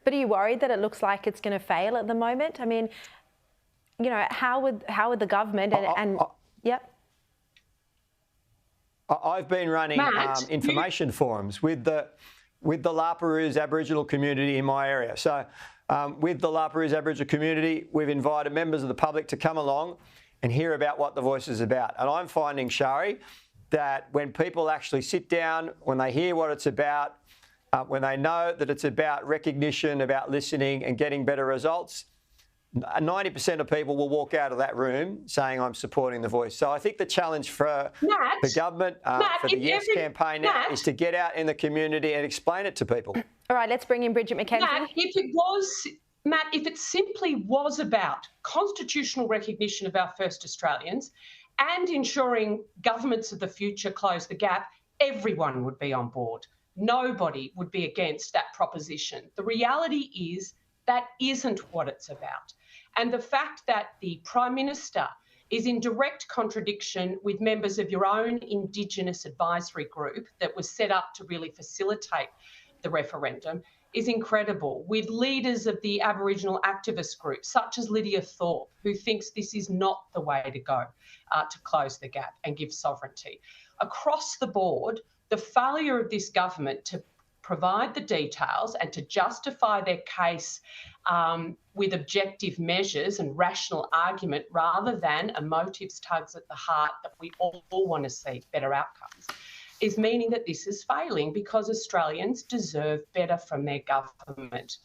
But are you worried that it looks like it's going to fail at the moment? I mean, you know, how would the government yep. I've been running information forums with the La Perouse Aboriginal community in my area. So with the La Perouse Aboriginal community, we've invited members of the public to come along and hear about what the voice is about. And I'm finding, Sharri, that when people actually sit down, when they hear what it's about, when they know that it's about recognition, about listening and getting better results, 90% of people will walk out of that room saying, I'm supporting the voice. So I think the challenge for the government, for the Yes campaign now, is to get out in the community and explain it to people. All right, let's bring in Bridget McKenzie. Matt, if it simply was about constitutional recognition of our first Australians and ensuring governments of the future close the gap, everyone would be on board. Nobody would be against that proposition. The reality is that isn't what it's about. And the fact that the Prime Minister is in direct contradiction with members of your own Indigenous advisory group that was set up to really facilitate the referendum is incredible, with leaders of the Aboriginal activist groups, such as Lydia Thorpe, who thinks this is not the way to go to close the gap and give sovereignty. Across the board, the failure of this government to provide the details and to justify their case with objective measures and rational argument rather than emotive tugs at the heart that we all want to see better outcomes, is meaning that this is failing because Australians deserve better from their government.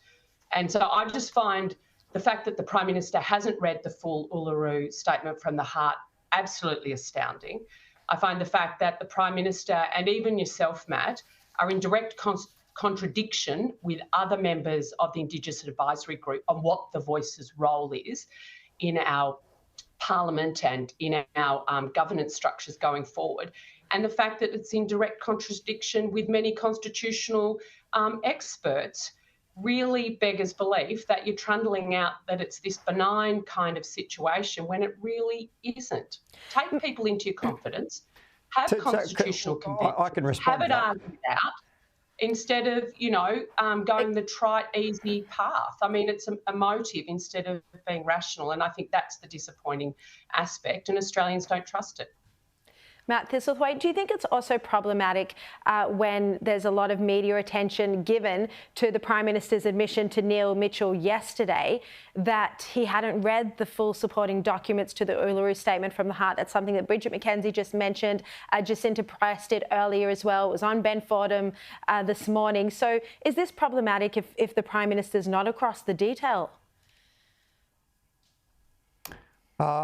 And so I just find the fact that the Prime Minister hasn't read the full Uluru Statement from the Heart absolutely astounding. I find the fact that the Prime Minister and even yourself, Matt, are in direct contradiction with other members of the Indigenous Advisory Group on what the Voice's role is in our parliament and in our governance structures going forward. And the fact that it's in direct contradiction with many constitutional experts really beggars belief that you're trundling out that it's this benign kind of situation when it really isn't. Take people into your confidence, have constitutional conviction, I can respond have it argued out, instead of, going the trite, easy path. I mean, it's a motive instead of being rational, and I think that's the disappointing aspect, and Australians don't trust it. Matt Thistlethwaite, do you think it's also problematic when there's a lot of media attention given to the Prime Minister's admission to Neil Mitchell yesterday that he hadn't read the full supporting documents to the Uluru Statement from the Heart? That's something that Bridget McKenzie just mentioned. Jacinta pressed it earlier as well. It was on Ben Fordham this morning. So is this problematic if the Prime Minister's not across the detail?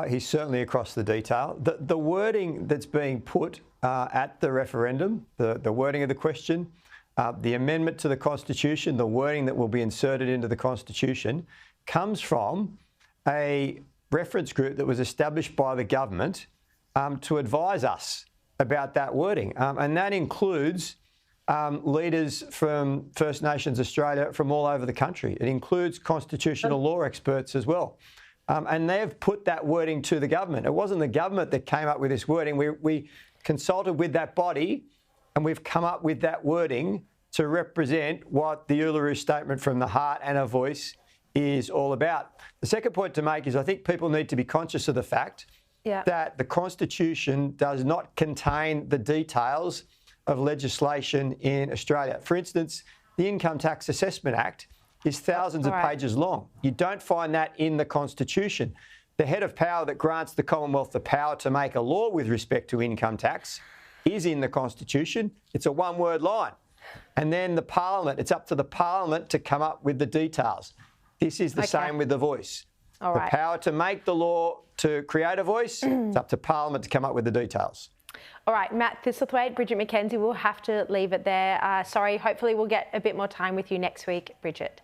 He's certainly across the detail. The wording that's being put at the referendum, the wording of the question, the amendment to the Constitution, the wording that will be inserted into the Constitution, comes from a reference group that was established by the government to advise us about that wording. And that includes leaders from First Nations Australia from all over the country. It includes constitutional law experts as well. And they've put that wording to the government. It wasn't the government that came up with this wording. We consulted with that body and we've come up with that wording to represent what the Uluru Statement from the Heart and a Voice is all about. The second point to make is I think people need to be conscious of the fact that the Constitution does not contain the details of legislation in Australia. For instance, the Income Tax Assessment Act is thousands of pages long. You don't find that in the Constitution. The head of power that grants the Commonwealth the power to make a law with respect to income tax is in the Constitution. It's a one-word line. And then the Parliament, it's up to the Parliament to come up with the details. This is the same with the Voice. The power to make the law, to create a voice, it's up to Parliament to come up with the details. All right, Matt Thistlethwaite, Bridget McKenzie, we'll have to leave it there. Sorry, hopefully we'll get a bit more time with you next week, Bridget.